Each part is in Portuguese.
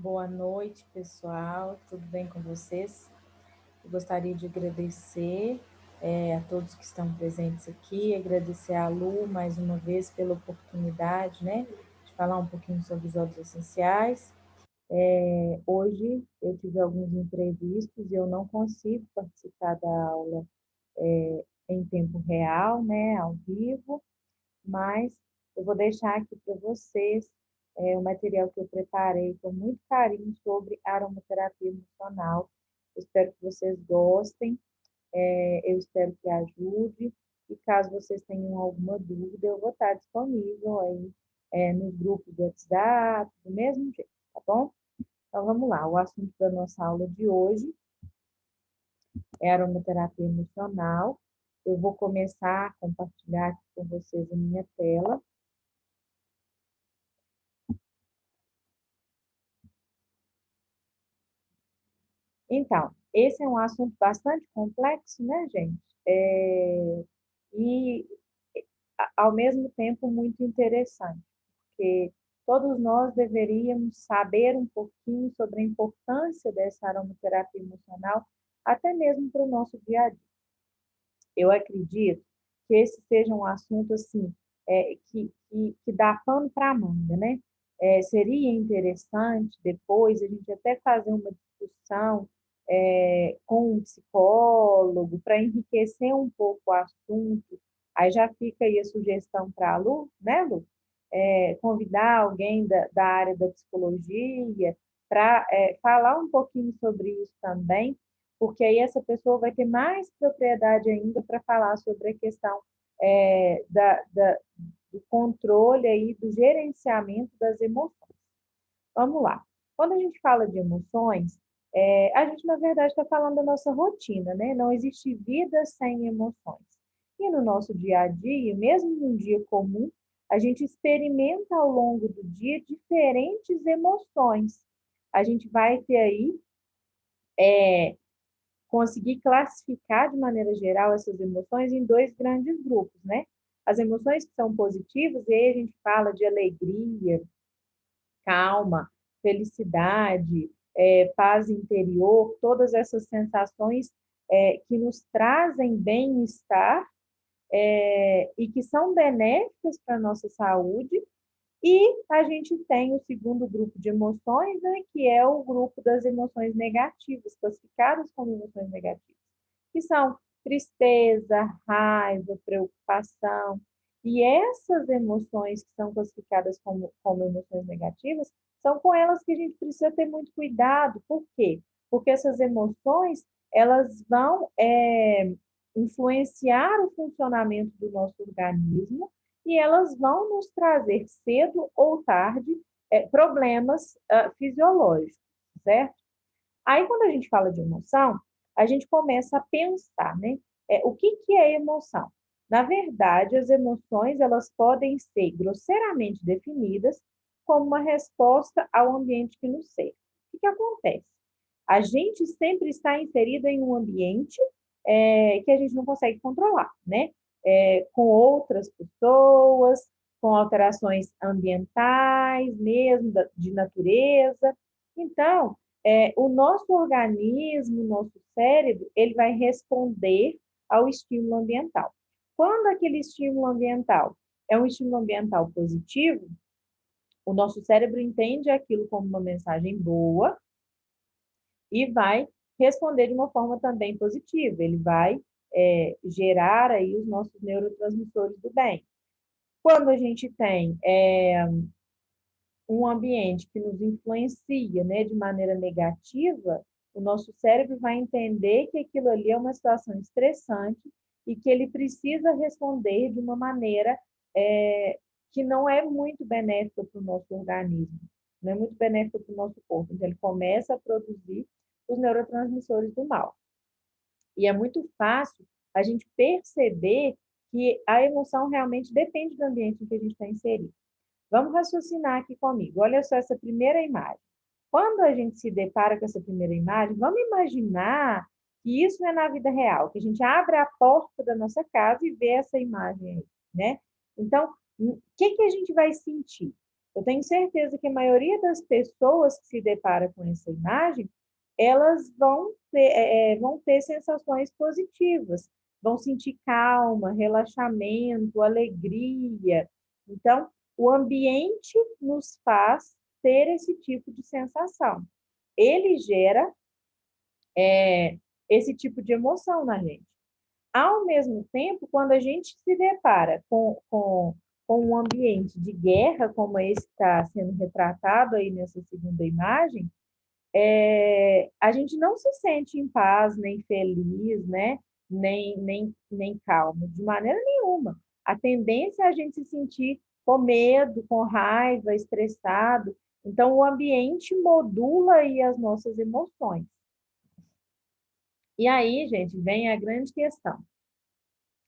Boa noite, pessoal. Tudo bem com vocês? Eu gostaria de agradecer a todos que estão presentes aqui, agradecer a Lu mais uma vez pela oportunidade, né, de falar um pouquinho sobre os óleos essenciais. Hoje eu tive alguns imprevistos e eu não consigo participar da aula em tempo real, né, ao vivo, mas eu vou deixar aqui para vocês o material que eu preparei com muito carinho sobre aromaterapia emocional. Eu espero que vocês gostem, eu espero que ajude, e caso vocês tenham alguma dúvida, eu vou estar disponível aí nos grupos do WhatsApp, do mesmo jeito, tá bom? Então vamos lá, o assunto da nossa aula de hoje é aromaterapia emocional. Eu vou começar a compartilhar aqui com vocês a minha tela. Então, esse é um assunto bastante complexo, né, gente? E, ao mesmo tempo, muito interessante, porque todos nós deveríamos saber um pouquinho sobre a importância dessa aromaterapia emocional, até mesmo para o nosso dia a dia. Eu acredito que esse seja um assunto, assim, que dá pano para manga, né? Seria interessante depois a gente até fazer uma discussão com um psicólogo para enriquecer um pouco o assunto. Aí já fica aí a sugestão para a Lu, né, Lu? Convidar alguém da área da psicologia para falar um pouquinho sobre isso também, porque aí essa pessoa vai ter mais propriedade ainda para falar sobre a questão do controle aí, do gerenciamento das emoções. Vamos lá. Quando a gente fala de emoções, a gente, na verdade, está falando da nossa rotina, né? Não existe vida sem emoções. E no nosso dia a dia, mesmo num dia comum, a gente experimenta ao longo do dia diferentes emoções. A gente vai ter aí, conseguir classificar de maneira geral essas emoções em dois grandes grupos, né? As emoções que são positivas, e aí a gente fala de alegria, calma, felicidade, paz interior, todas essas sensações que nos trazem bem-estar e que são benéficas para a nossa saúde. E a gente tem o segundo grupo de emoções, né, que é o grupo das emoções negativas, classificadas como emoções negativas, que são tristeza, raiva, preocupação. E essas emoções que são classificadas como emoções negativas, são com elas que a gente precisa ter muito cuidado. Por quê? Porque essas emoções, elas vão influenciar o funcionamento do nosso organismo e elas vão nos trazer cedo ou tarde problemas fisiológicos, certo? Aí, quando a gente fala de emoção, a gente começa a pensar, né? O que, que é emoção? Na verdade, as emoções elas podem ser grosseiramente definidas como uma resposta ao ambiente que nos cerca. O que, que acontece? A gente sempre está inserido em um ambiente que a gente não consegue controlar, né? Com outras pessoas, com alterações ambientais, mesmo de natureza. Então, o nosso organismo, o nosso cérebro, ele vai responder ao estímulo ambiental. Quando aquele estímulo ambiental é um estímulo ambiental positivo, o nosso cérebro entende aquilo como uma mensagem boa e vai responder de uma forma também positiva. Ele vai gerar aí os nossos neurotransmissores do bem. Quando a gente tem um ambiente que nos influencia, né, de maneira negativa, o nosso cérebro vai entender que aquilo ali é uma situação estressante e que ele precisa responder de uma maneira que não é muito benéfica para o nosso organismo, não é muito benéfica para o nosso corpo. Então, ele começa a produzir os neurotransmissores do mal. E é muito fácil a gente perceber que a emoção realmente depende do ambiente em que a gente está inserido. Vamos raciocinar aqui comigo. Olha só essa primeira imagem. Quando a gente se depara com essa primeira imagem, vamos imaginar que isso é na vida real, que a gente abre a porta da nossa casa e vê essa imagem aí, né? Então, o que, que a gente vai sentir? Eu tenho certeza que a maioria das pessoas que se depara com essa imagem, elas vão ter sensações positivas, vão sentir calma, relaxamento, alegria. Então, o ambiente nos faz ter esse tipo de sensação. Ele gera esse tipo de emoção na gente. Ao mesmo tempo, quando a gente se depara com um ambiente de guerra, como esse que está sendo retratado aí nessa segunda imagem, a gente não se sente em paz, nem feliz, né? Nem calmo, de maneira nenhuma. A tendência é a gente se sentir com medo, com raiva, estressado. Então, o ambiente modula aí as nossas emoções. E aí, gente, vem a grande questão.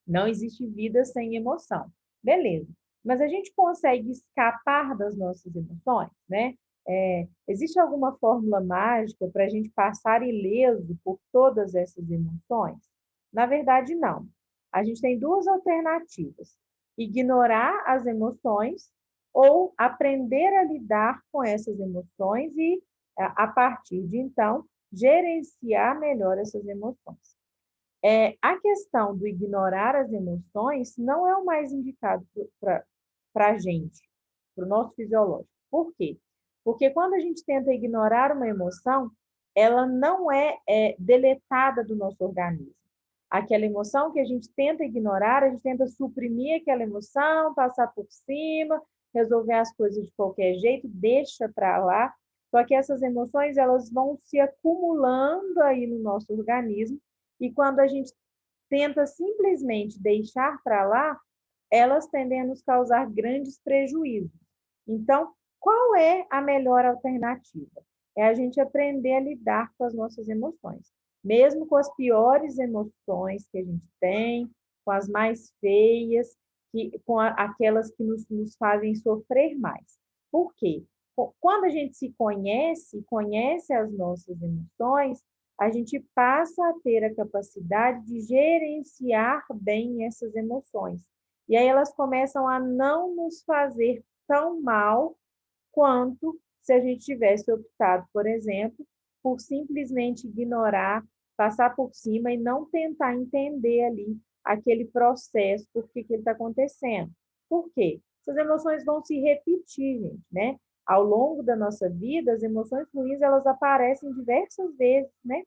Não existe vida sem emoção. Beleza. Mas a gente consegue escapar das nossas emoções, né? Existe alguma fórmula mágica para a gente passar ileso por todas essas emoções? Na verdade, não. A gente tem duas alternativas: ignorar as emoções ou aprender a lidar com essas emoções e, a partir de então, gerenciar melhor essas emoções. A questão do ignorar as emoções não é o mais indicado para a gente, para o nosso fisiológico. Por quê? Porque quando a gente tenta ignorar uma emoção, ela não é deletada do nosso organismo. Aquela emoção que a gente tenta ignorar, a gente tenta suprimir aquela emoção, passar por cima, resolver as coisas de qualquer jeito, deixa para lá. Só que essas emoções, elas vão se acumulando aí no nosso organismo e quando a gente tenta simplesmente deixar para lá, elas tendem a nos causar grandes prejuízos. Então, qual é a melhor alternativa? É a gente aprender a lidar com as nossas emoções. Mesmo com as piores emoções que a gente tem, com as mais feias, aquelas que nos fazem sofrer mais. Por quê? Quando a gente se conhece as nossas emoções, a gente passa a ter a capacidade de gerenciar bem essas emoções. E aí elas começam a não nos fazer tão mal quanto se a gente tivesse optado, por exemplo, por simplesmente ignorar, passar por cima e não tentar entender ali aquele processo, por que ele está acontecendo. Por quê? Essas emoções vão se repetir, gente, né? Ao longo da nossa vida, as emoções ruins, elas aparecem diversas vezes, né?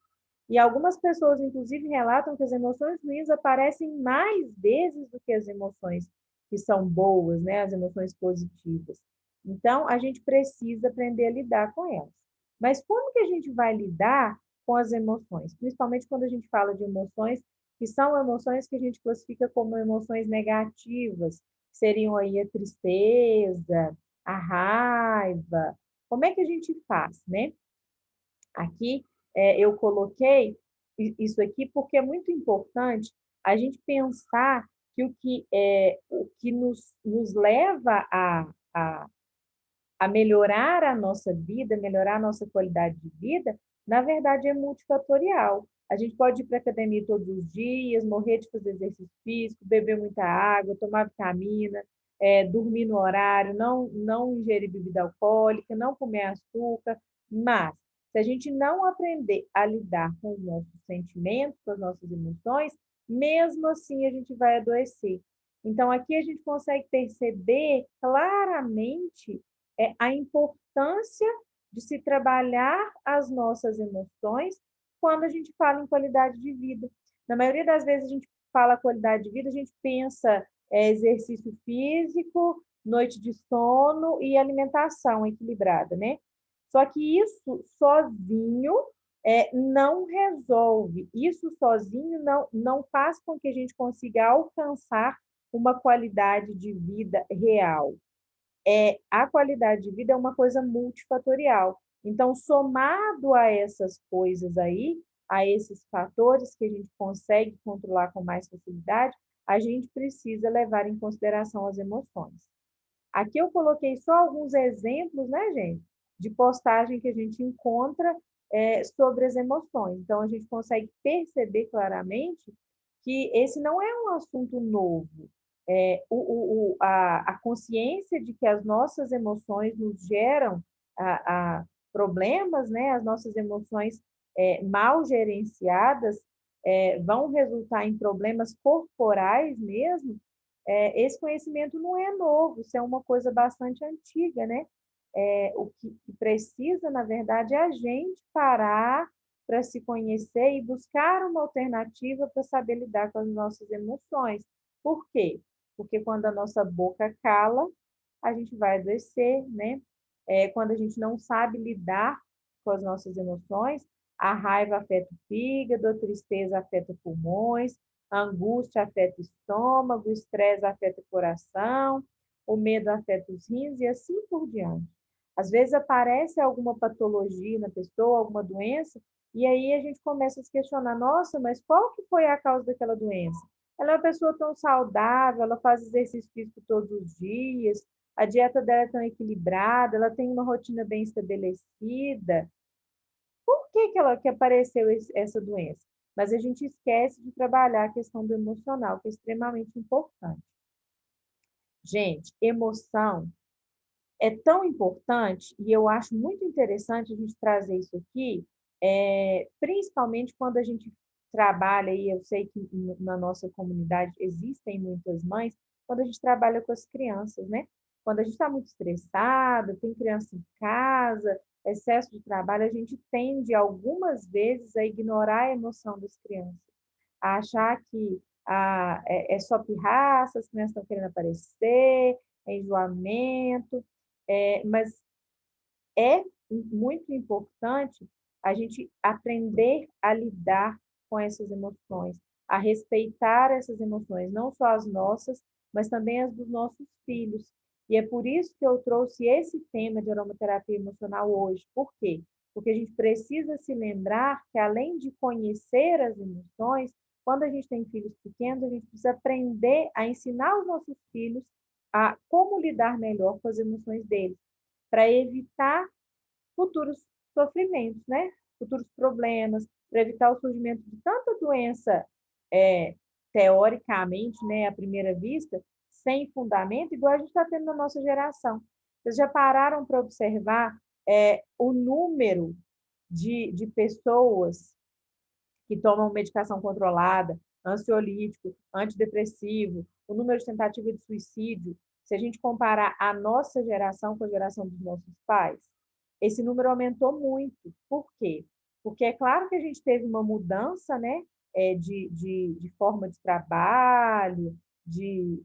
E algumas pessoas, inclusive, relatam que as emoções ruins aparecem mais vezes do que as emoções que são boas, né? As emoções positivas. Então, a gente precisa aprender a lidar com elas. Mas como que a gente vai lidar com as emoções? Principalmente quando a gente fala de emoções que são emoções que a gente classifica como emoções negativas, que seriam aí a tristeza, a raiva. Como é que a gente faz, né? Aqui eu coloquei isso aqui porque é muito importante a gente pensar que o que nos leva a melhorar a nossa vida, melhorar a nossa qualidade de vida, na verdade é multifatorial. A gente pode ir para a academia todos os dias, morrer de fazer exercício físico, beber muita água, tomar vitamina, dormir no horário, não ingerir bebida alcoólica, não comer açúcar, mas se a gente não aprender a lidar com os nossos sentimentos, com as nossas emoções, mesmo assim a gente vai adoecer. Então, aqui a gente consegue perceber claramente a importância de se trabalhar as nossas emoções quando a gente fala em qualidade de vida. Na maioria das vezes a gente fala qualidade de vida, a gente pensa exercício físico, noite de sono e alimentação equilibrada, né? Só que isso sozinho não resolve, isso sozinho não faz com que a gente consiga alcançar uma qualidade de vida real. A qualidade de vida é uma coisa multifatorial. Então, somado a essas coisas aí, a esses fatores que a gente consegue controlar com mais facilidade, a gente precisa levar em consideração as emoções. Aqui eu coloquei só alguns exemplos, né, gente, de postagem que a gente encontra sobre as emoções. Então, a gente consegue perceber claramente que esse não é um assunto novo. A consciência de que as nossas emoções nos geram problemas, né? As nossas emoções mal gerenciadas vão resultar em problemas corporais mesmo. Esse conhecimento não é novo, isso é uma coisa bastante antiga, né? O que precisa, na verdade, é a gente parar para se conhecer e buscar uma alternativa para saber lidar com as nossas emoções. Por quê? Porque quando a nossa boca cala, a gente vai adoecer, né? Quando a gente não sabe lidar com as nossas emoções, a raiva afeta o fígado, a tristeza afeta os pulmões, a angústia afeta o estômago, o estresse afeta o coração, o medo afeta os rins e assim por diante. Às vezes aparece alguma patologia na pessoa, alguma doença, e aí a gente começa a se questionar, nossa, mas qual que foi a causa daquela doença? Ela é uma pessoa tão saudável, ela faz exercício físico todos os dias, a dieta dela é tão equilibrada, ela tem uma rotina bem estabelecida. Por que apareceu essa doença? Mas a gente esquece de trabalhar a questão do emocional, que é extremamente importante. Gente, emoção é tão importante e eu acho muito interessante a gente trazer isso aqui, principalmente quando a gente trabalha, e eu sei que na nossa comunidade existem muitas mães, quando a gente trabalha com as crianças, né? Quando a gente está muito estressado, tem criança em casa, excesso de trabalho, a gente tende algumas vezes a ignorar a emoção das crianças, a achar que é só pirraça, as crianças estão querendo aparecer, é enjoamento, mas é muito importante a gente aprender a lidar com essas emoções, a respeitar essas emoções, não só as nossas, mas também as dos nossos filhos. E é por isso que eu trouxe esse tema de aromaterapia emocional hoje. Por quê? Porque a gente precisa se lembrar que, além de conhecer as emoções, quando a gente tem filhos pequenos, a gente precisa aprender a ensinar os nossos filhos a como lidar melhor com as emoções deles, para evitar futuros sofrimentos, né? Futuros problemas, para evitar o surgimento de tanta doença, teoricamente, né, à primeira vista, sem fundamento, igual a gente está tendo na nossa geração. Vocês já pararam para observar o número de pessoas que tomam medicação controlada, ansiolítico, antidepressivo, o número de tentativa de suicídio, se a gente comparar a nossa geração com a geração dos nossos pais, esse número aumentou muito. Por quê? Porque é claro que a gente teve uma mudança, né, de forma de trabalho, de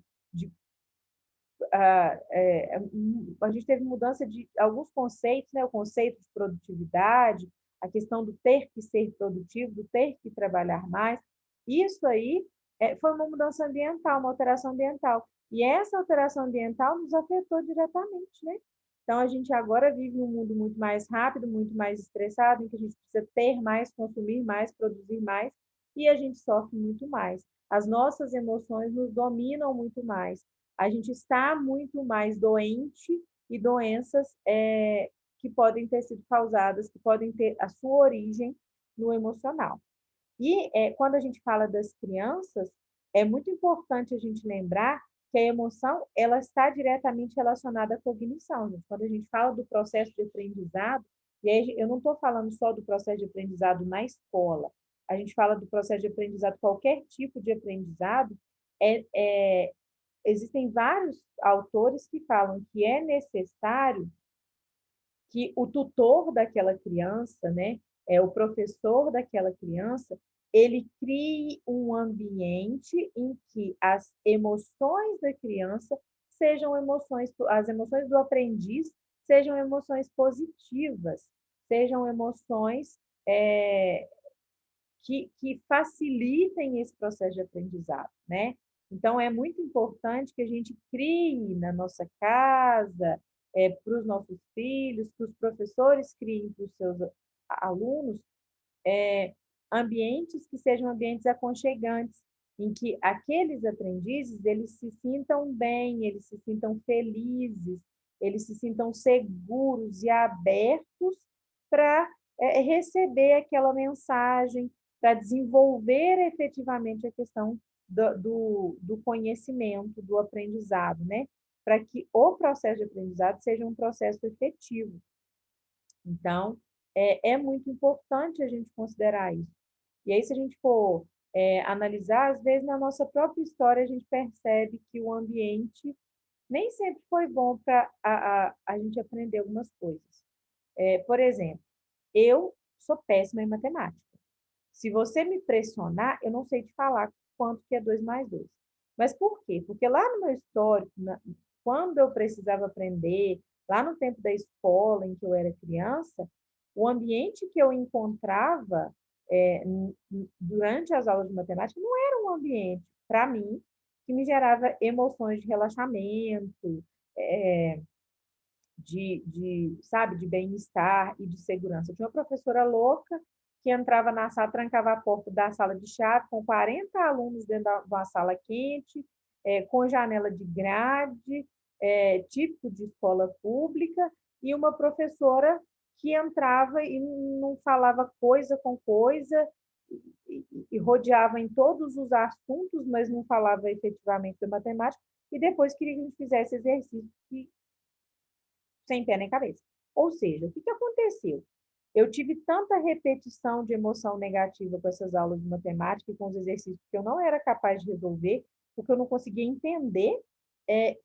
a gente teve mudança de alguns conceitos, né? O conceito de produtividade, a questão do ter que ser produtivo, do ter que trabalhar mais. Isso aí foi uma mudança ambiental, uma alteração ambiental. E essa alteração ambiental nos afetou diretamente, né? Então, a gente agora vive um mundo muito mais rápido, muito mais estressado, em que a gente precisa ter mais, consumir mais, produzir mais, e a gente sofre muito mais. As nossas emoções nos dominam muito mais, a gente está muito mais doente e doenças que podem ter sido causadas, que podem ter a sua origem no emocional. E quando a gente fala das crianças, é muito importante a gente lembrar que a emoção ela está diretamente relacionada à cognição. Gente. Quando a gente fala do processo de aprendizado, e aí eu não estou falando só do processo de aprendizado na escola, a gente fala do processo de aprendizado, qualquer tipo de aprendizado, é, é, existem vários autores que falam que é necessário que o tutor daquela criança, né, o professor daquela criança, ele crie um ambiente em que as emoções da criança sejam emoções, as emoções do aprendiz sejam emoções positivas, sejam emoções que facilitem esse processo de aprendizado, né? Então, é muito importante que a gente crie na nossa casa, para os nossos filhos, que os professores criem para os seus alunos, ambientes que sejam ambientes aconchegantes, em que aqueles aprendizes eles se sintam bem, eles se sintam felizes, eles se sintam seguros e abertos para receber aquela mensagem, para desenvolver efetivamente a questão do conhecimento, do aprendizado, né? Para que o processo de aprendizado seja um processo efetivo. Então, é muito importante a gente considerar isso. E aí, se a gente for analisar, às vezes na nossa própria história a gente percebe que o ambiente nem sempre foi bom para a gente aprender algumas coisas. Por exemplo, eu sou péssima em matemática. Se você me pressionar, eu não sei te falar quanto que é 2 mais 2. Mas por quê? Porque lá no meu histórico, quando eu precisava aprender, lá no tempo da escola, em que eu era criança, o ambiente que eu encontrava durante as aulas de matemática não era um ambiente, para mim, que me gerava emoções de relaxamento, é, sabe, de bem-estar e de segurança. Eu tinha uma professora louca que entrava na sala, trancava a porta da sala de chave com 40 alunos dentro de uma sala quente, com janela de grade, típico de escola pública, e uma professora que entrava e não falava coisa com coisa, e rodeava em todos os assuntos, mas não falava efetivamente da matemática, e depois queria que a gente fizesse exercício que sem pé nem cabeça. Ou seja, o que aconteceu? Eu tive tanta repetição de emoção negativa com essas aulas de matemática e com os exercícios que eu não era capaz de resolver, porque eu não conseguia entender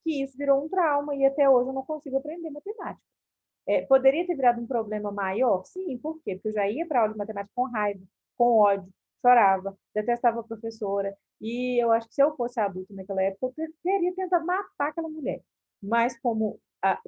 que isso virou um trauma e até hoje eu não consigo aprender matemática. Poderia ter virado um problema maior? Sim, por quê? Porque eu já ia para a aula de matemática com raiva, com ódio, chorava, detestava a professora, e eu acho que se eu fosse adulto naquela época, eu teria tentado matar aquela mulher. Mas como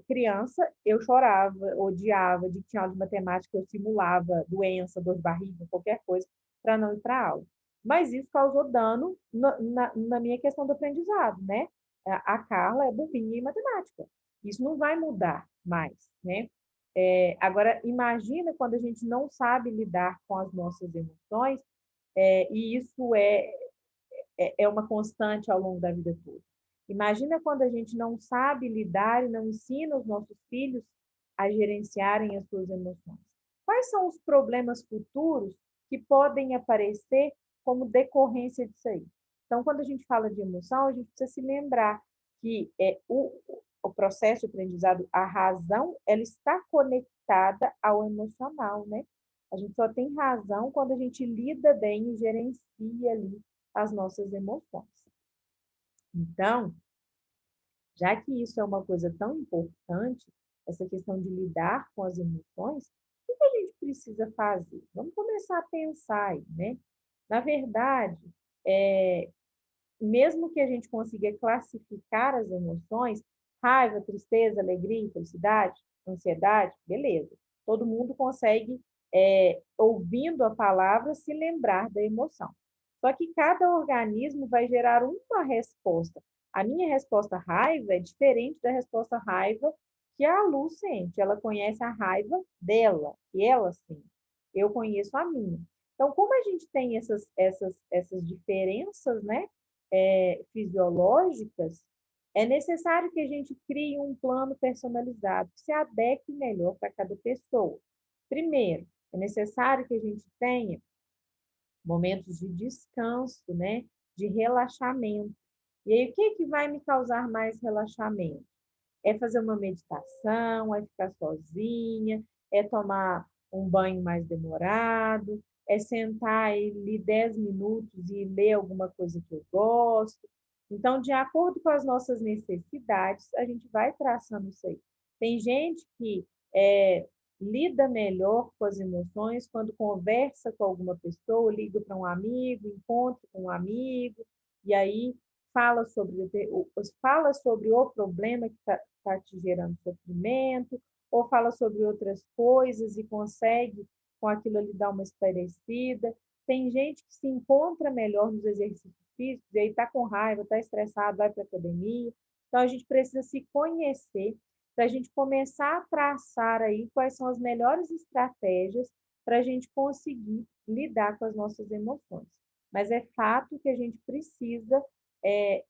criança, eu chorava, odiava, de tinha aula de matemática, eu simulava doença, dor de barriga, qualquer coisa, para não ir para a aula. Mas isso causou dano na minha questão do aprendizado, né? A Carla é burrinha em matemática. Isso não vai mudar mais, né? Agora, imagina quando a gente não sabe lidar com as nossas emoções, e isso é uma constante ao longo da vida toda. Imagina quando a gente não sabe lidar e não ensina os nossos filhos a gerenciarem as suas emoções. Quais são os problemas futuros que podem aparecer como decorrência disso aí? Então, quando a gente fala de emoção, a gente precisa se lembrar que o processo de aprendizado, a razão, ela está conectada ao emocional, né? A gente só tem razão quando a gente lida bem e gerencia ali as nossas emoções. Então, já que isso é uma coisa tão importante, essa questão de lidar com as emoções, o que a gente precisa fazer? Vamos começar a pensar aí, né? Na verdade, mesmo que a gente consiga classificar as emoções, raiva, tristeza, alegria, felicidade, ansiedade, beleza. Todo mundo consegue, ouvindo a palavra, se lembrar da emoção. Só que cada organismo vai gerar uma resposta. A minha resposta raiva é diferente da resposta raiva que a Lu sente. Ela conhece a raiva dela, que ela sente. Eu conheço a minha. Então, como a gente tem essas diferenças, né, fisiológicas, é necessário que a gente crie um plano personalizado que se adeque melhor para cada pessoa. Primeiro, é necessário que a gente tenha momentos de descanso, né? De relaxamento. E aí, o que vai me causar mais relaxamento? É fazer uma meditação, é ficar sozinha, é tomar um banho mais demorado, é sentar ali 10 minutos e ler alguma coisa que eu gosto. Então, de acordo com as nossas necessidades, a gente vai traçando isso aí. Tem gente que lida melhor com as emoções quando conversa com alguma pessoa, liga para um amigo, encontra com um amigo, e aí fala sobre o problema que está te gerando sofrimento, ou fala sobre outras coisas e consegue com aquilo ali dar uma esclarecida. Tem gente que se encontra melhor nos exercícios físicos, e aí está com raiva, está estressado, vai para a academia. Então, a gente precisa se conhecer para a gente começar a traçar aí quais são as melhores estratégias para a gente conseguir lidar com as nossas emoções. Mas é fato que a gente precisa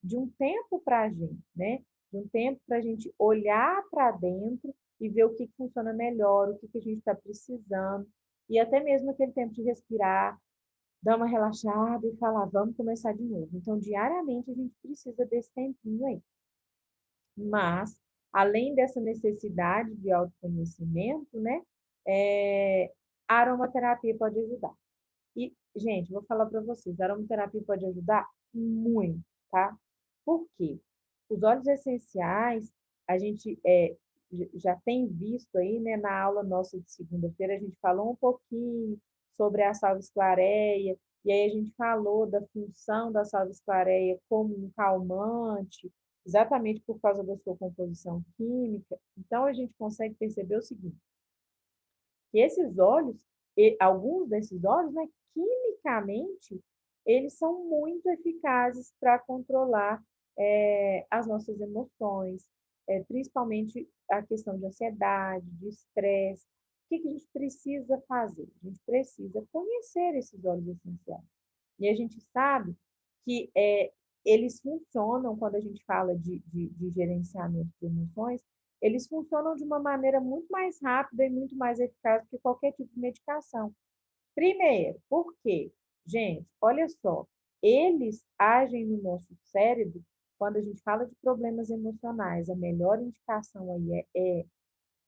de um tempo para a gente, né? De um tempo para a gente olhar para dentro e ver o que funciona melhor, o que a gente está precisando, e até mesmo aquele tempo de respirar, dar uma relaxada e falar, vamos começar de novo. Então, diariamente, a gente precisa desse tempinho aí. Mas, além dessa necessidade de autoconhecimento, né, a aromaterapia pode ajudar. E, gente, vou falar para vocês, a aromaterapia pode ajudar muito, tá? Por quê? Os óleos essenciais, a gente já tem visto aí, né, na aula nossa de segunda-feira, a gente falou um pouquinho sobre a salve-esclareia, e aí a gente falou da função da salve-esclareia como um calmante, exatamente por causa da sua composição química. Então, a gente consegue perceber o seguinte, que esses óleos, alguns desses óleos, né, quimicamente, eles são muito eficazes para controlar as nossas emoções, principalmente a questão de ansiedade, de estresse. O que a gente precisa fazer? A gente precisa conhecer esses óleos essenciais. E a gente sabe que eles funcionam, quando a gente fala de gerenciamento de emoções, eles funcionam de uma maneira muito mais rápida e muito mais eficaz do que qualquer tipo de medicação. Primeiro, por quê? Gente, olha só, eles agem no nosso cérebro quando a gente fala de problemas emocionais. A melhor indicação aí é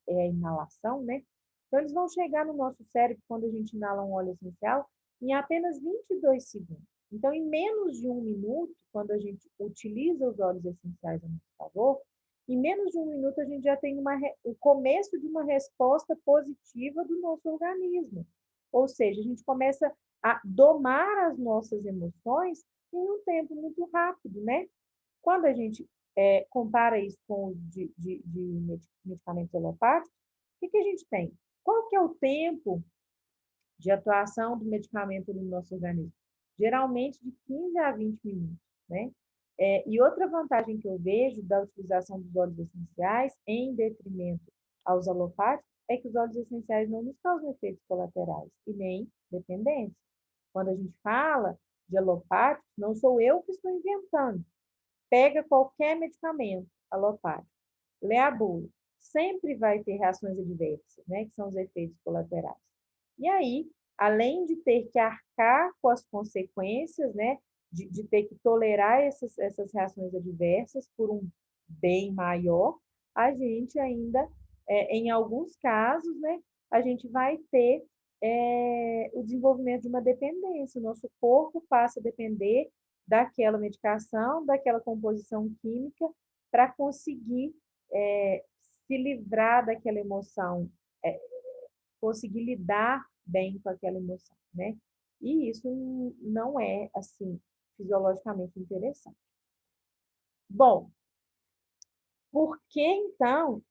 a inalação, né? Então, eles vão chegar no nosso cérebro quando a gente inala um óleo essencial em apenas 22 segundos. Então, em menos de um minuto, quando a gente utiliza os óleos essenciais a nosso favor, em menos de um minuto a gente já tem o começo de uma resposta positiva do nosso organismo. Ou seja, a gente começa a domar as nossas emoções em um tempo muito rápido, né? Quando a gente compara isso com o de medicamentos alopáticos, o que a gente tem? Qual que é o tempo de atuação do medicamento no nosso organismo? Geralmente de 15 a 20 minutos, né? E outra vantagem que eu vejo da utilização dos óleos essenciais em detrimento aos alopáticos é que os óleos essenciais não nos causam efeitos colaterais e nem dependência. Quando a gente fala de alopáticos, não sou eu que estou inventando. Pega qualquer medicamento alopático, lê a bula, sempre vai ter reações adversas, né, que são os efeitos colaterais. E aí, além de ter que arcar com as consequências, né, de ter que tolerar essas reações adversas por um bem maior, a gente ainda, em alguns casos, né, a gente vai ter o desenvolvimento de uma dependência. O nosso corpo passa a depender daquela medicação, daquela composição química, para conseguir se livrar daquela emoção, é, conseguir lidar bem com aquela emoção, né? E isso não é, assim, fisiologicamente interessante. Bom, por que, então,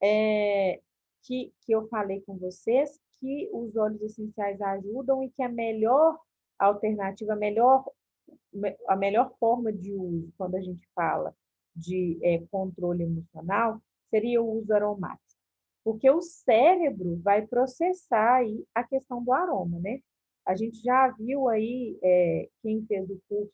que eu falei com vocês que os óleos essenciais ajudam e que a melhor alternativa, a melhor forma de uso, quando a gente fala de controle emocional, seria o uso aromático. Porque o cérebro vai processar aí a questão do aroma, né? A gente já viu aí, quem fez o curso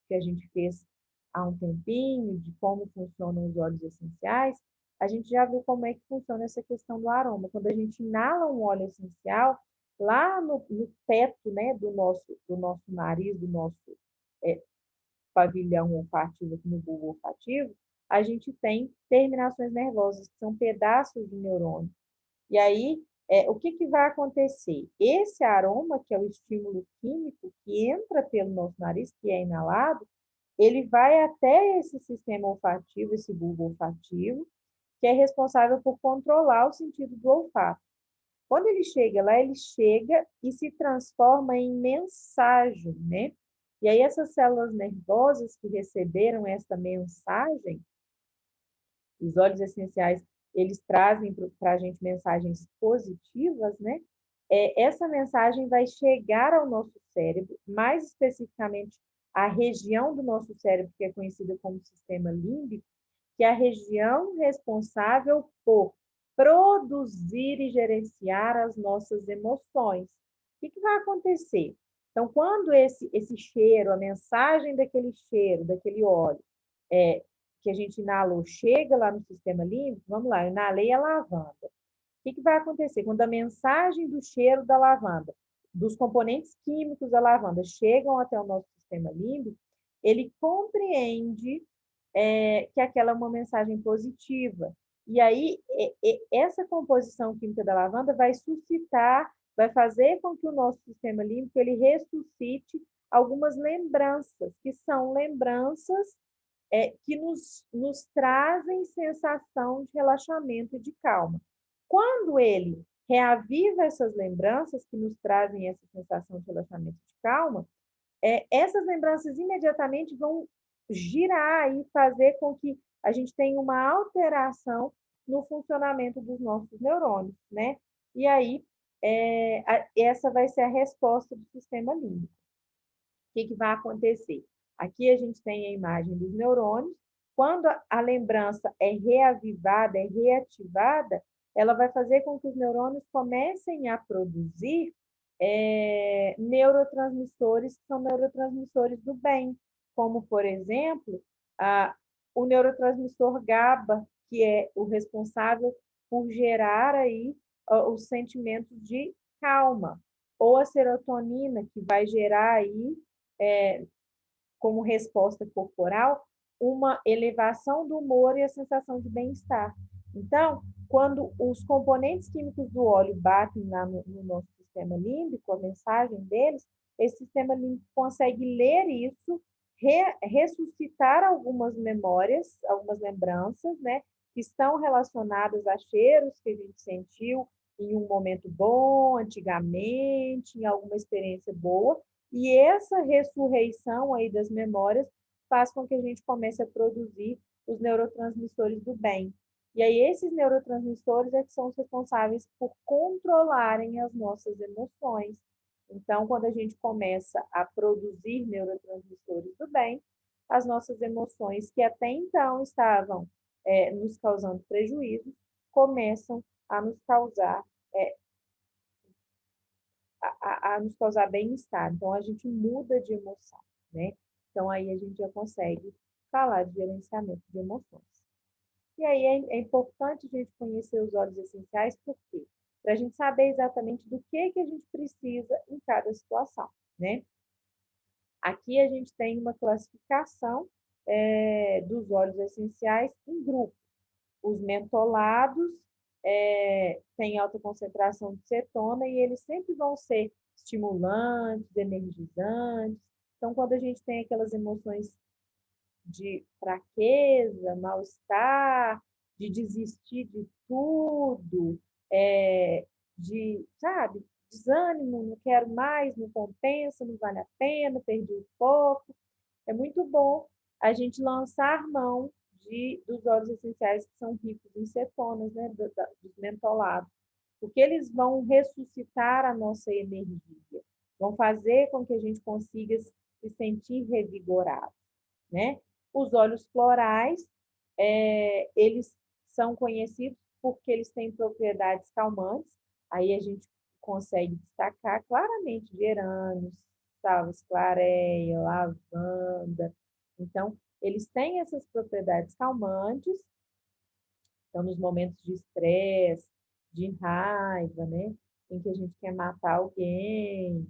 que a gente fez há um tempinho, de como funcionam os óleos essenciais, a gente já viu como é que funciona essa questão do aroma. Quando a gente inala um óleo essencial, lá no teto, né, do nosso nariz, do nosso é, pavilhão olfativo, aqui no bulbo olfativo, a gente tem terminações nervosas, que são pedaços de neurônio. E aí, o que vai acontecer? Esse aroma, que é o estímulo químico que entra pelo nosso nariz, que é inalado, ele vai até esse sistema olfativo, esse bulbo olfativo, que é responsável por controlar o sentido do olfato. Quando ele chega lá, ele chega e se transforma em mensagem, né? E aí essas células nervosas que receberam essa mensagem, os óleos essenciais, eles trazem para a gente mensagens positivas, né? Essa mensagem vai chegar ao nosso cérebro, mais especificamente à região do nosso cérebro que é conhecida como sistema límbico, que é a região responsável por produzir e gerenciar as nossas emoções. O que vai acontecer? Então, quando esse cheiro, a mensagem daquele cheiro, daquele óleo, que a gente inalou, chega lá no sistema límbico, vamos lá, eu inalei a lavanda. O que vai acontecer? Quando a mensagem do cheiro da lavanda dos componentes químicos da lavanda chegam até o nosso sistema límbico, ele compreende que aquela é uma mensagem positiva. E aí, essa composição química da lavanda vai suscitar, vai fazer com que o nosso sistema límbico ele ressuscite algumas lembranças, que são lembranças que nos trazem sensação de relaxamento e de calma. Quando ele reaviva essas lembranças que nos trazem essa sensação de relaxamento e de calma, essas lembranças imediatamente vão girar e fazer com que a gente tenha uma alteração no funcionamento dos nossos neurônios, né? E aí, essa vai ser a resposta do sistema límbico. O que vai acontecer? Aqui a gente tem a imagem dos neurônios. Quando a lembrança é reavivada, é reativada, ela vai fazer com que os neurônios comecem a produzir neurotransmissores, que são neurotransmissores do bem, como, por exemplo, o neurotransmissor GABA, que é o responsável por gerar aí os sentimentos de calma, ou a serotonina, que vai gerar aí como resposta corporal, uma elevação do humor e a sensação de bem-estar. Então, quando os componentes químicos do óleo batem lá no nosso sistema límbico, a mensagem deles, esse sistema límbico consegue ler isso, ressuscitar algumas memórias, algumas lembranças, né, que estão relacionadas a cheiros que a gente sentiu em um momento bom, antigamente, em alguma experiência boa, e essa ressurreição aí das memórias faz com que a gente comece a produzir os neurotransmissores do bem. E aí esses neurotransmissores é que são os responsáveis por controlarem as nossas emoções. Então, quando a gente começa a produzir neurotransmissores do bem, as nossas emoções que até então estavam nos causando prejuízos, começam a nos causar a nos causar bem-estar. Então, a gente muda de emoção, né? Então, aí a gente já consegue falar de gerenciamento de emoções. E aí é importante a gente conhecer os óleos essenciais, por quê? Para a gente saber exatamente do que a gente precisa em cada situação, né? Aqui a gente tem uma classificação dos óleos essenciais em grupos. Os mentolados têm alta concentração de cetona e eles sempre vão ser estimulantes, energizantes. Então, quando a gente tem aquelas emoções de fraqueza, mal-estar, de desistir de tudo, sabe, desânimo, não quero mais, não compensa, não vale a pena, perdi o foco. É muito bom a gente lançar mão dos óleos essenciais que são ricos em cetonas, né, dos mentolados, porque eles vão ressuscitar a nossa energia, vão fazer com que a gente consiga se sentir revigorado, né? Os óleos florais, eles são conhecidos porque eles têm propriedades calmantes, aí a gente consegue destacar claramente gerânios, salves clareia, lavanda. Então, eles têm essas propriedades calmantes, então, nos momentos de estresse, de raiva, né, em que a gente quer matar alguém,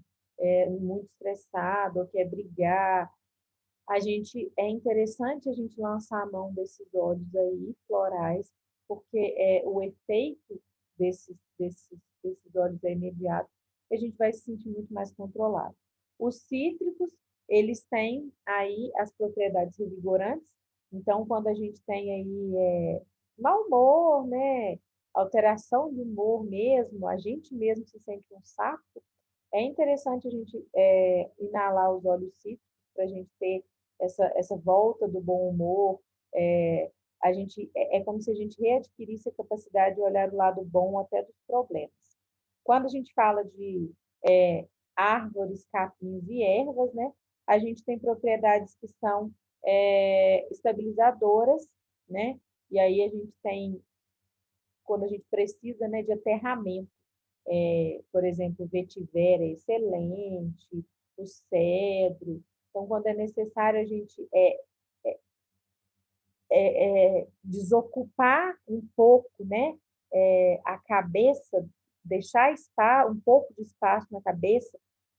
muito estressado, ou quer brigar, é interessante a gente lançar a mão desses óleos aí, florais, porque o efeito desses óleos é imediato, e a gente vai se sentir muito mais controlado. Os cítricos, eles têm aí as propriedades revigorantes, então, quando a gente tem aí mau humor, né, alteração de humor mesmo, a gente mesmo se sente um saco, é interessante a gente inalar os óleos cítricos para a gente ter essa volta do bom humor. É como se a gente readquirisse a capacidade de olhar o lado bom até dos problemas. Quando a gente fala de árvores, capins e ervas, né, a gente tem propriedades que são estabilizadoras, né? E aí a gente tem, quando a gente precisa, né, de aterramento, por exemplo, o vetiver é excelente, o cedro. Então, quando é necessário a gente desocupar um pouco, né, a cabeça deixar um pouco de espaço na cabeça,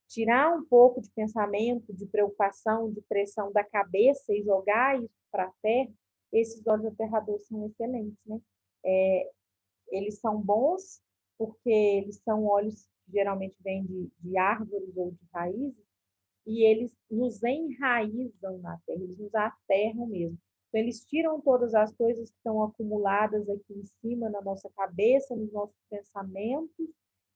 tirar um pouco de pensamento, de preocupação, de pressão da cabeça e jogar isso para a terra, esses olhos aterradores são excelentes, né? Eles são bons porque eles são óleos que geralmente vêm de árvores ou de raízes, e eles nos enraizam na terra, eles nos aterram mesmo. Então, eles tiram todas as coisas que estão acumuladas aqui em cima, na nossa cabeça, nos nossos pensamentos,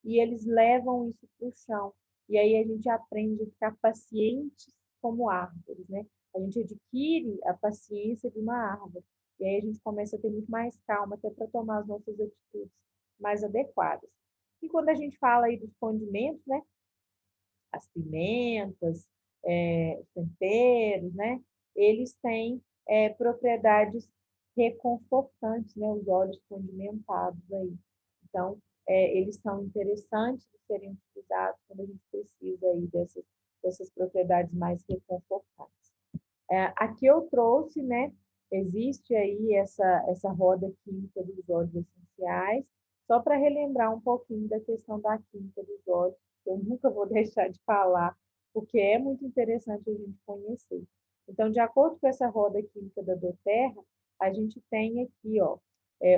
e eles levam isso para o chão. E aí a gente aprende a ficar pacientes como árvores, né? A gente adquire a paciência de uma árvore. E aí a gente começa a ter muito mais calma até para tomar as nossas atitudes mais adequadas. E quando a gente fala aí dos condimentos, né? As pimentas, os temperos, né? Eles têm propriedades reconfortantes, né? Os óleos condimentados aí. Então, eles são interessantes de serem utilizados quando a gente precisa aí dessas propriedades mais reconfortantes. Aqui eu trouxe, né? Existe aí essa roda química dos óleos essenciais, só para relembrar um pouquinho da questão da química dos óleos, que eu nunca vou deixar de falar, porque é muito interessante a gente conhecer. Então, de acordo com essa roda química da doTERRA, a gente tem aqui, ó,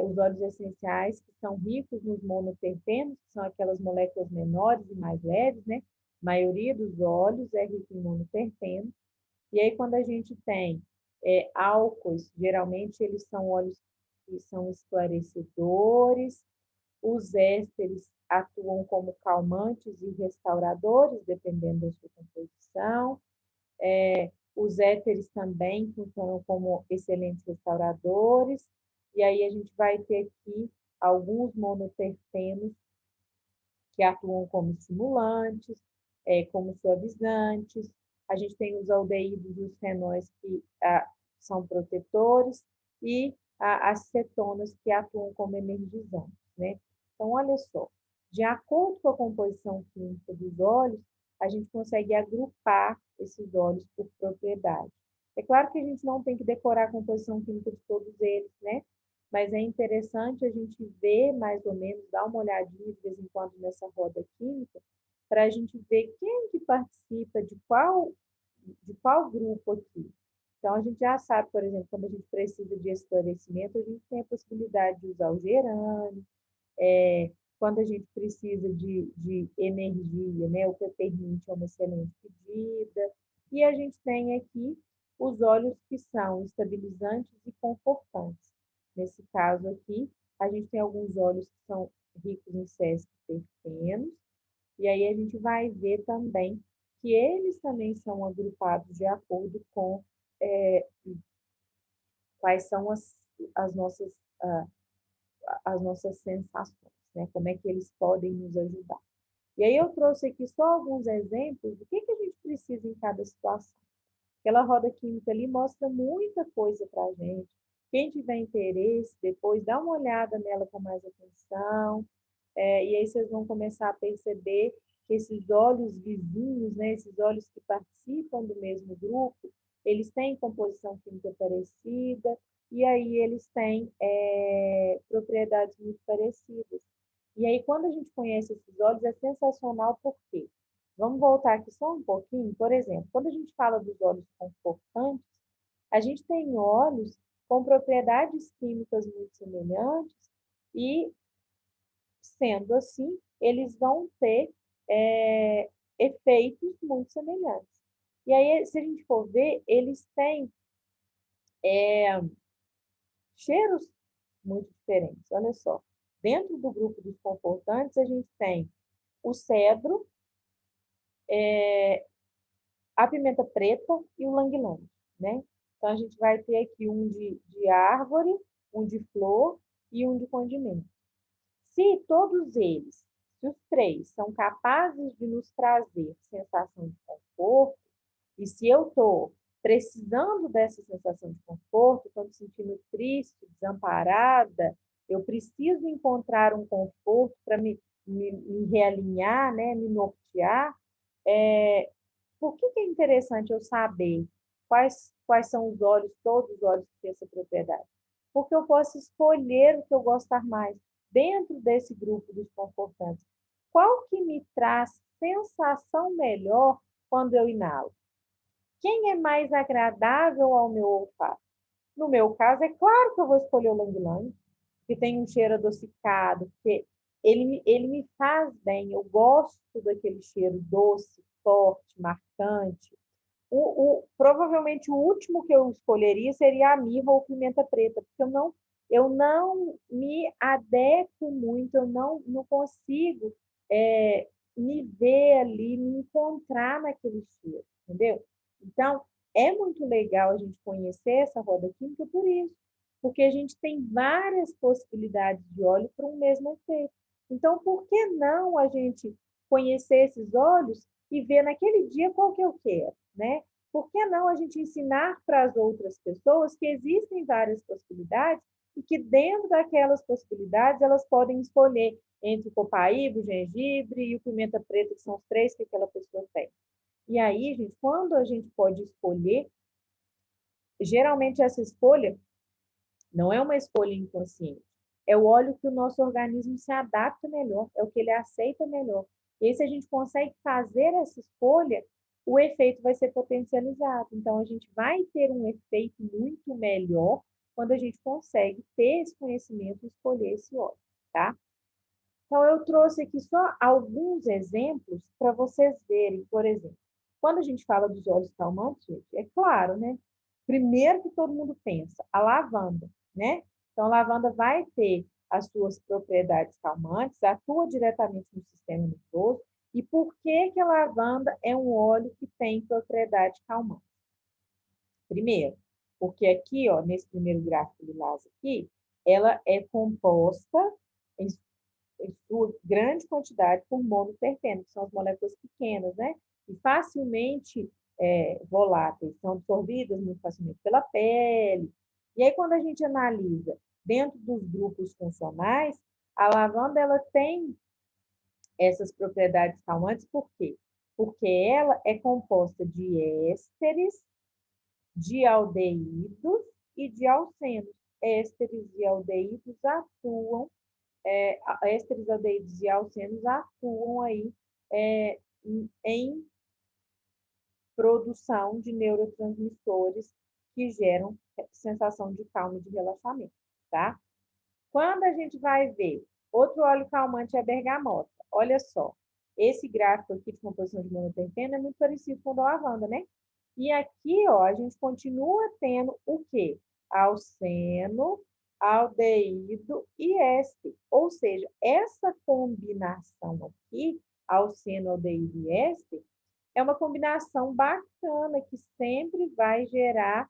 os óleos essenciais que são ricos nos monoterpenos, que são aquelas moléculas menores e mais leves, né? A maioria dos óleos é rica em monoterpenos. E aí, quando a gente tem álcoois, geralmente eles são óleos que são esclarecedores, os ésteres atuam como calmantes e restauradores, dependendo da sua composição. Os éteres também funcionam como excelentes restauradores. E aí a gente vai ter aqui alguns monoterpenos que atuam como estimulantes, como suavizantes. A gente tem os aldeídos e os fenóis que são protetores e as cetonas que atuam como energizantes, né? Então, olha só, de acordo com a composição química dos óleos, a gente consegue agrupar esses óleos por propriedade. É claro que a gente não tem que decorar a composição química de todos eles, né? Mas é interessante a gente ver mais ou menos, dar uma olhadinha de vez em quando nessa roda química, para a gente ver quem que participa de qual grupo aqui. Então, a gente já sabe, por exemplo, quando a gente precisa de esclarecimento, a gente tem a possibilidade de usar o gerânio, quando a gente precisa de energia, né, o peppermint é uma excelente pedida, e a gente tem aqui os óleos que são estabilizantes e confortantes. Nesse caso aqui, a gente tem alguns óleos que são ricos em sesquiterpenos, e aí a gente vai ver também que eles também são agrupados de acordo com quais são as nossas, as nossas sensações, né? Como é que eles podem nos ajudar. E aí eu trouxe aqui só alguns exemplos do que a gente precisa em cada situação. Aquela roda química ali mostra muita coisa para a gente. Quem tiver interesse, depois dá uma olhada nela com mais atenção, e aí vocês vão começar a perceber que esses óleos vizinhos, né, esses óleos que participam do mesmo grupo, eles têm composição química parecida, e aí eles têm propriedades muito parecidas. E aí, quando a gente conhece esses óleos, é sensacional por quê? Vamos voltar aqui só um pouquinho. Por exemplo, quando a gente fala dos óleos confortantes, a gente tem óleos com propriedades químicas muito semelhantes e, sendo assim, eles vão ter efeitos muito semelhantes. E aí, se a gente for ver, eles têm cheiros muito diferentes. Olha só, dentro do grupo dos confortantes, a gente tem o cedro, a pimenta preta e o lang-lang, né? Então, a gente vai ter aqui um de árvore, um de flor e um de condimento. Se todos eles, se os três, são capazes de nos trazer sensação de conforto, e se eu estou precisando dessa sensação de conforto, estou me sentindo triste, desamparada, eu preciso encontrar um conforto para me realinhar, né, me nortear, por que é interessante eu saber quais são os óleos, todos os óleos que têm essa propriedade? Porque eu posso escolher o que eu gostar mais. dentro desse grupo dos confortantes, qual que me traz sensação melhor quando eu inalo? Quem é mais agradável ao meu olfato? No meu caso, é claro que eu vou escolher o Lang Lang, que tem um cheiro adocicado, porque ele me faz bem, eu gosto daquele cheiro doce, forte, marcante. Provavelmente o último que eu escolheria seria a mirra ou pimenta preta, porque eu não me adequo muito, eu não consigo me ver ali, me encontrar naquele cheiro, entendeu? Então, é muito legal a gente conhecer essa roda química por isso, porque a gente tem várias possibilidades de óleo para um mesmo efeito. Então, por que não a gente conhecer esses óleos e ver naquele dia qual que eu quero, né? Por que não a gente ensinar para as outras pessoas que existem várias possibilidades e que dentro daquelas possibilidades elas podem escolher entre o copaíba, o gengibre e o pimenta preta, que são os três que aquela pessoa tem. E aí, gente, quando a gente pode escolher, geralmente essa escolha não é uma escolha inconsciente. É o óleo que o nosso organismo se adapta melhor, é o que ele aceita melhor. E aí, se a gente consegue fazer essa escolha, o efeito vai ser potencializado. Então, a gente vai ter um efeito muito melhor quando a gente consegue ter esse conhecimento e escolher esse óleo, tá? Então, eu trouxe aqui só alguns exemplos para vocês verem, por exemplo. Quando a gente fala dos óleos calmantes, gente, é claro, né? Primeiro que todo mundo pensa, a lavanda, né? Então, a lavanda vai ter as suas propriedades calmantes, atua diretamente no sistema nervoso. E por que que a lavanda é um óleo que tem propriedade calmante? Primeiro, porque aqui, ó, nesse primeiro gráfico lilás aqui, ela é composta em sua grande quantidade por monoterpeno, que são as moléculas pequenas, né? E facilmente voláteis, são absorvidas muito facilmente pela pele. E aí, quando a gente analisa dentro dos grupos funcionais, a lavanda ela tem essas propriedades calmantes, por quê? Porque ela é composta de ésteres, de aldeídos e de alcenos. Ésteres e aldeídos atuam ésteres, aldeídos e alcenos atuam aí em produção de neurotransmissores que geram sensação de calma e de relaxamento, tá? Quando a gente vai ver, outro óleo calmante é a bergamota. Olha só, esse gráfico aqui de composição de monoterpeno é muito parecido com o da lavanda, né? E aqui, ó, a gente continua tendo o quê? Alceno, aldeído e éster. Ou seja, essa combinação aqui, alceno, aldeído e éster, é uma combinação bacana que sempre vai gerar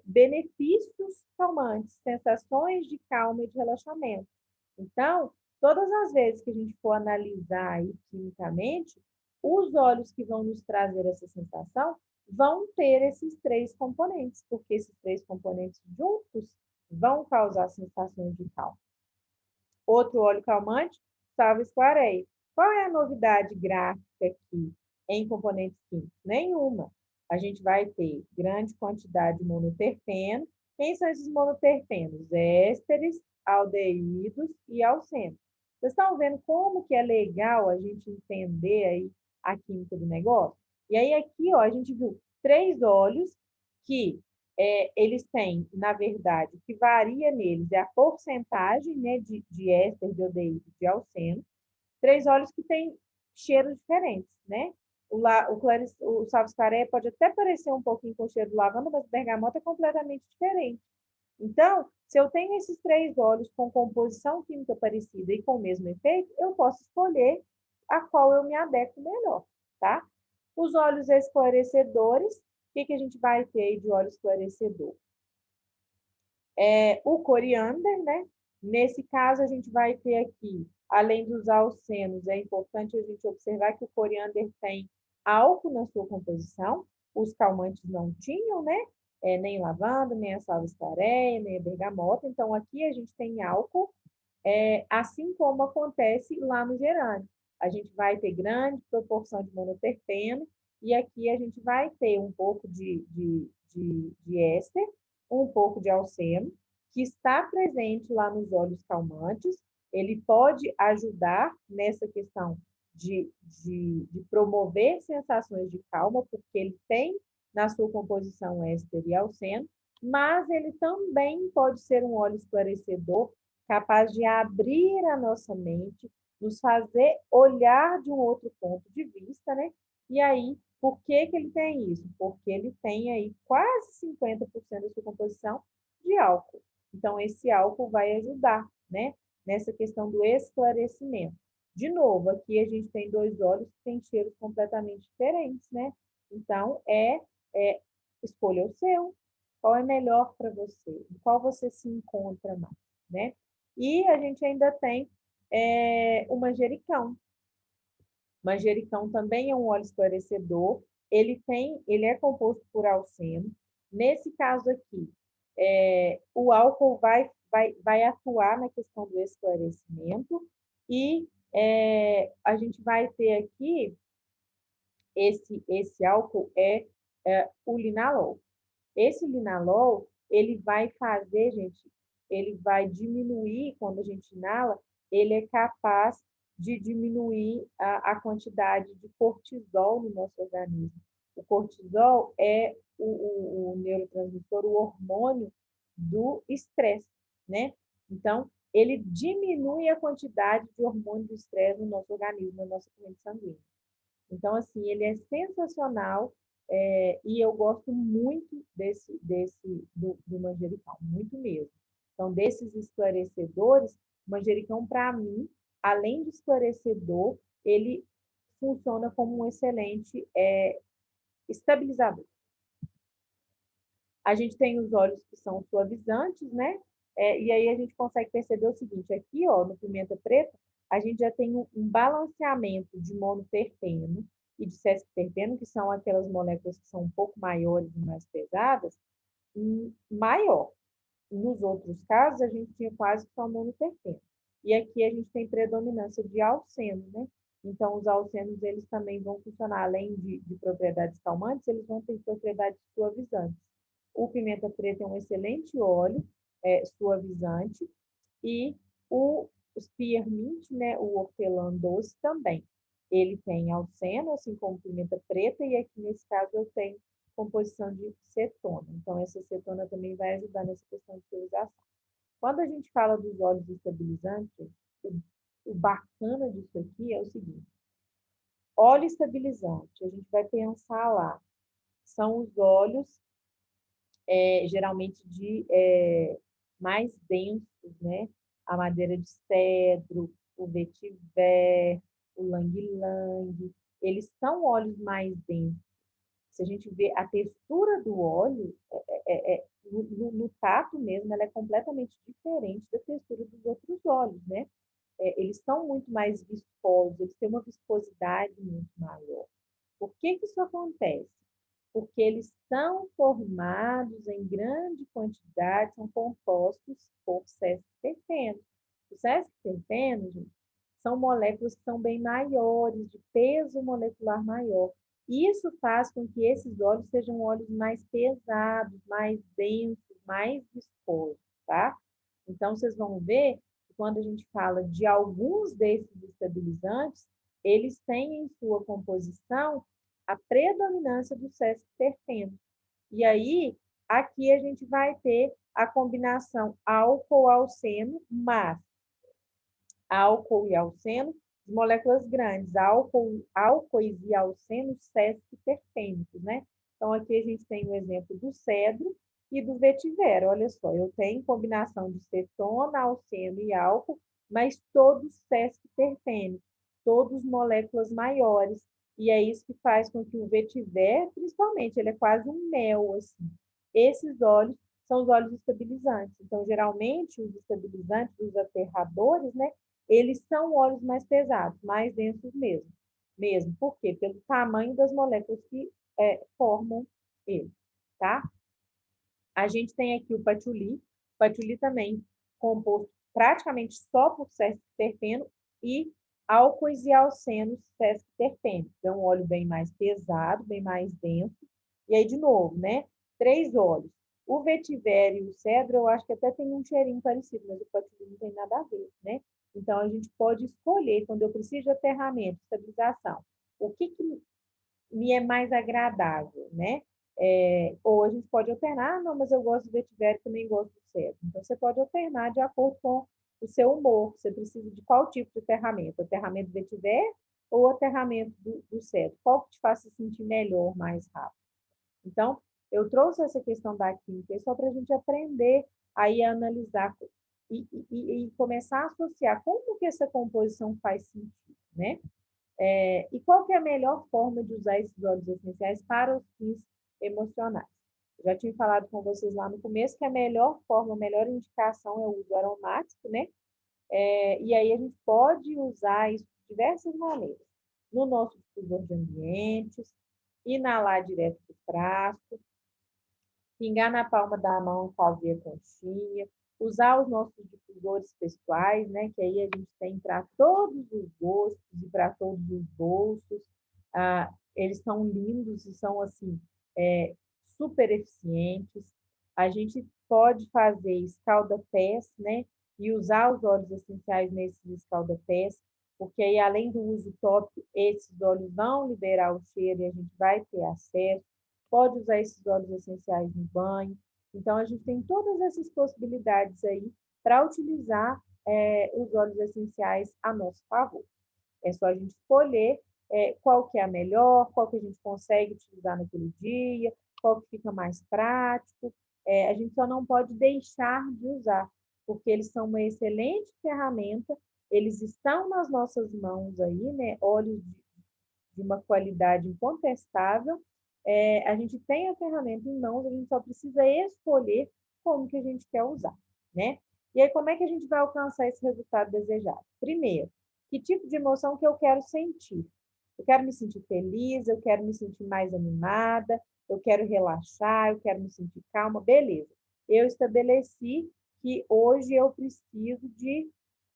benefícios calmantes, sensações de calma e de relaxamento. Então, todas as vezes que a gente for analisar aí quimicamente, os óleos que vão nos trazer essa sensação vão ter esses três componentes, porque esses três componentes juntos vão causar sensações de calma. Outro óleo calmante, salve esclareia. Qual é a novidade gráfica aqui em componentes químicos? Nenhuma. A gente vai ter grande quantidade de monoterpeno. Quem são esses monoterpenos? Ésteres, aldeídos e alcenos. Vocês estão vendo como que é legal a gente entender aí a química do negócio? E aí aqui, ó, a gente viu três óleos que eles têm, na verdade, o que varia neles é a porcentagem, né, de éster, de aldeído, de alceno. Três óleos que têm cheiros diferentes, né? O salve-esclaré pode até parecer um pouquinho com o cheiro de lavanda, mas o bergamota é completamente diferente. Então, se eu tenho esses três óleos com composição química parecida e com o mesmo efeito, eu posso escolher a qual eu me adequo melhor, tá? Os óleos esclarecedores, o que a gente vai ter aí de óleo esclarecedor? O coriander, né? Nesse caso, a gente vai ter aqui, além dos alcenos, é importante a gente observar que o coriander tem álcool na sua composição, os calmantes não tinham, né? Nem lavanda, nem a salve-esclareia, nem a bergamota. Então, aqui a gente tem álcool, assim como acontece lá no gerânio. A gente vai ter grande proporção de monoterpeno, e aqui a gente vai ter um pouco de éster, um pouco de alceno, que está presente lá nos óleos calmantes, Ele pode ajudar nessa questão de promover sensações de calma, porque ele tem na sua composição éster e alceno, mas ele também pode ser um óleo esclarecedor, capaz de abrir a nossa mente, nos fazer olhar de um outro ponto de vista, né? E aí, por que que ele tem isso? Porque ele tem aí quase 50% da sua composição de álcool. Então, esse álcool vai ajudar, né? Nessa questão do esclarecimento. De novo, aqui a gente tem dois óleos que têm cheiros completamente diferentes, né? Então, escolha o seu. Qual é melhor para você? Em qual você se encontra mais, né? E a gente ainda tem o manjericão. Manjericão também é um óleo esclarecedor. Ele é composto por alceno. Nesse caso aqui, o álcool vai atuar na questão do esclarecimento e a gente vai ter aqui esse álcool o linalol. Esse linalol, ele vai fazer, gente, ele vai diminuir, quando a gente inala, ele é capaz de diminuir a quantidade de cortisol no nosso organismo. O cortisol é o neurotransmissor, o hormônio do estresse, né? Então, ele diminui a quantidade de hormônio do estresse no nosso organismo, na nossa corrente sanguínea. Então, assim, ele é sensacional e eu gosto muito do manjericão, muito mesmo. Então, desses esclarecedores, o manjericão, para mim, além de esclarecedor, ele funciona como um excelente estabilizador. A gente tem os óleos que são suavizantes, né? E aí a gente consegue perceber o seguinte, aqui, ó, no pimenta preta, a gente já tem um balanceamento de monoterpeno e de sesquiterpeno, que são aquelas moléculas que são um pouco maiores e mais pesadas, maior. Nos outros casos, a gente tinha quase só monoterpeno. E aqui a gente tem predominância de alceno, né? Então, os alcenos, eles também vão funcionar, além de propriedades calmantes, eles vão ter propriedades suavizantes. O pimenta preta é um excelente óleo suavizante e o spearmint, né, o hortelã doce também. Ele tem alceno, assim como pimenta preta, e aqui nesse caso eu tenho composição de cetona. Então, essa cetona também vai ajudar nessa questão de utilização. Quando a gente fala dos óleos estabilizantes, o bacana disso aqui é o seguinte: óleo estabilizante, a gente vai pensar lá, são os óleos geralmente mais densos, né? A madeira de cedro, o vetiver, o lang-lang, eles são óleos mais densos. Se a gente vê a textura do óleo, no tato mesmo, ela é completamente diferente da textura dos outros óleos, né? Eles são muito mais viscosos, eles têm uma viscosidade muito maior. Por que que isso acontece? Porque eles são formados em grande quantidade, são compostos por sesquiterpenos. Os sesquiterpenos, gente, são moléculas que são bem maiores, de peso molecular maior. Isso faz com que esses óleos sejam óleos mais pesados, mais densos, mais viscosos, tá? Então, vocês vão ver que quando a gente fala de alguns desses estabilizantes, eles têm em sua composição a predominância do sesquiterpeno. E aí, aqui a gente vai ter a combinação álcool-alceno, mas álcool e alceno, de moléculas grandes, álcoois e alcenos sesquiterpênicos, né? Então, aqui a gente tem o exemplo do cedro e do vetiver. Olha só, eu tenho combinação de cetona, alceno e álcool, mas todos sesquiterpênicos, todos moléculas maiores. E é isso que faz com que o vetiver, principalmente, ele é quase um mel, assim. Esses óleos são os óleos estabilizantes. Então, geralmente, os estabilizantes, os aterradores, né? Eles são óleos mais pesados, mais densos mesmo. Por quê? Pelo tamanho das moléculas que formam ele, tá? A gente tem aqui o patchouli também composto praticamente só por sesquiterpeno e álcoois e alcenos sesquiterpênicos. É um óleo bem mais pesado, bem mais denso. E aí, de novo, né? 3 óleos. O vetiver e o cedro, eu acho que até tem um cheirinho parecido, mas o patchouli não tem nada a ver, né? Então, a gente pode escolher, quando eu preciso de aterramento, estabilização, o que me é mais agradável, né? Ou a gente pode alternar, não, mas eu gosto do vetiver, também gosto do cedro. Então, você pode alternar de acordo com o seu humor. Você precisa de qual tipo de aterramento? Aterramento vetiver ou aterramento do cedro? Qual que te faz se sentir melhor, mais rápido? Então, eu trouxe essa questão da química só para a gente aprender aí a analisar e começar a associar como que essa composição faz sentido, né? E qual que é a melhor forma de usar esses óleos essenciais para os fins emocionais? Eu já tinha falado com vocês lá no começo que a melhor forma, a melhor indicação é o uso aromático, né? E aí a gente pode usar isso de diversas maneiras. No nosso difusor de ambientes, inalar direto do frasco, pingar na palma da mão, fazer a conchinha, usar os nossos difusores pessoais, né, que aí a gente tem para todos os gostos e para todos os bolsos. Eles são lindos e são, assim, super eficientes. A gente pode fazer escalda-pés, né, e usar os óleos essenciais nesses escalda-pés, porque aí, além do uso tópico, esses óleos vão liberar o cheiro e a gente vai ter acesso. Pode usar esses óleos essenciais no banho. Então, a gente tem todas essas possibilidades aí para utilizar os óleos essenciais a nosso favor. É só a gente escolher qual que é a melhor, qual que a gente consegue utilizar naquele dia, qual que fica mais prático. A gente só não pode deixar de usar, porque eles são uma excelente ferramenta, eles estão nas nossas mãos aí, né? Óleos de uma qualidade incontestável. A gente tem a ferramenta em mãos, a gente só precisa escolher como que a gente quer usar, né? E aí, como é que a gente vai alcançar esse resultado desejado? Primeiro, que tipo de emoção que eu quero sentir? Eu quero me sentir feliz, eu quero me sentir mais animada, eu quero relaxar, eu quero me sentir calma, beleza. Eu estabeleci que hoje eu preciso de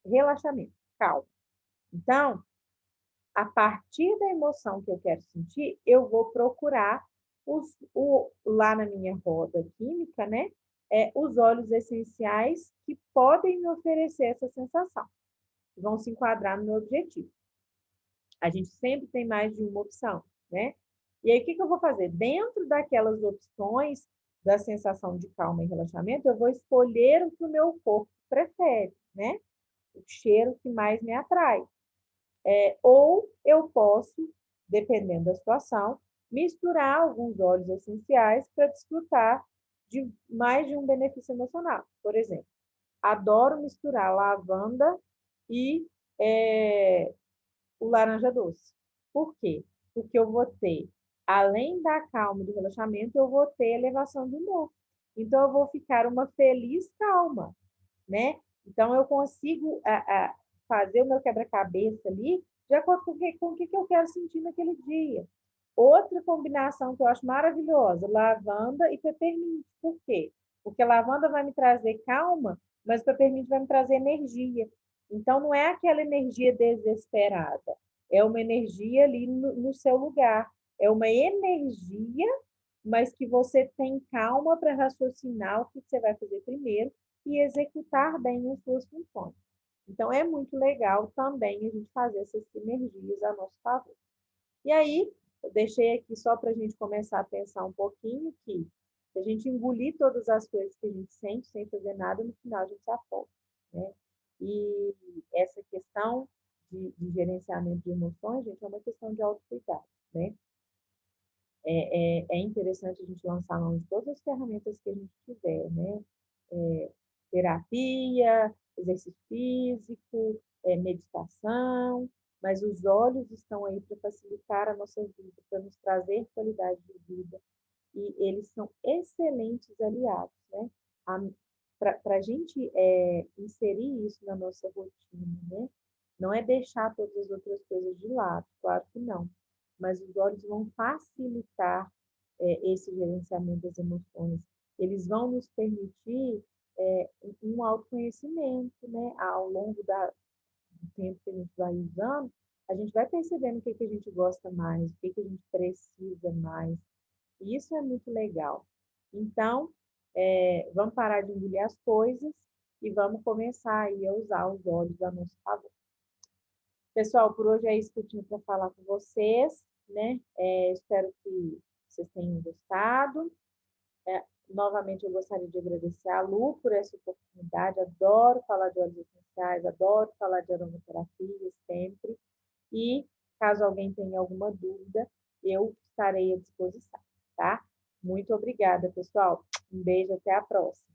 relaxamento, calma. Então, a partir da emoção que eu quero sentir, eu vou procurar lá na minha roda química, né? Os óleos essenciais que podem me oferecer essa sensação, que vão se enquadrar no meu objetivo. A gente sempre tem mais de uma opção, né? E aí, o que eu vou fazer? Dentro daquelas opções da sensação de calma e relaxamento, eu vou escolher o que o meu corpo prefere, né? O cheiro que mais me atrai. Ou eu posso, dependendo da situação, misturar alguns óleos essenciais para desfrutar de mais de um benefício emocional. Por exemplo, adoro misturar lavanda e o laranja doce. Por quê? Porque eu vou ter, além da calma e do relaxamento, eu vou ter elevação de humor. Então, eu vou ficar uma feliz calma, né? Então, eu consigo fazer o meu quebra-cabeça ali de acordo com o que eu quero sentir naquele dia. Outra combinação que eu acho maravilhosa, lavanda e peppermint. Por quê? Porque a lavanda vai me trazer calma, mas o peppermint vai me trazer energia. Então, não é aquela energia desesperada, é uma energia ali no seu lugar. É uma energia, mas que você tem calma para raciocinar o que você vai fazer primeiro e executar bem as suas funções. Então, é muito legal também a gente fazer essas sinergias a nosso favor. E aí, eu deixei aqui só para a gente começar a pensar um pouquinho que se a gente engolir todas as coisas que a gente sente sem fazer nada, no final a gente se afoga, né? E essa questão de gerenciamento de emoções, gente, é uma questão de autocuidado, né? É interessante a gente lançar a mão de todas as ferramentas que a gente tiver, né? Terapia, exercício físico, meditação, mas os olhos estão aí para facilitar a nossa vida, para nos trazer qualidade de vida, e eles são excelentes aliados, né? Para a gente inserir isso na nossa rotina, né? Não é deixar todas as outras coisas de lado, claro que não, mas os olhos vão facilitar esse gerenciamento das emoções. Eles vão nos permitir um autoconhecimento, né? Ao longo do tempo que a gente vai usando, a gente vai percebendo o que a gente gosta mais, o que a gente precisa mais. E isso é muito legal. Então, vamos parar de engolir as coisas e vamos começar aí a usar os óleos a nosso favor. Pessoal, por hoje é isso que eu tinha para falar com vocês, né? Espero que vocês tenham gostado. Novamente, eu gostaria de agradecer a Lu por essa oportunidade. Adoro falar de óleos essenciais, adoro falar de aromaterapia sempre. E, caso alguém tenha alguma dúvida, eu estarei à disposição, tá? Muito obrigada, pessoal. Um beijo, até a próxima.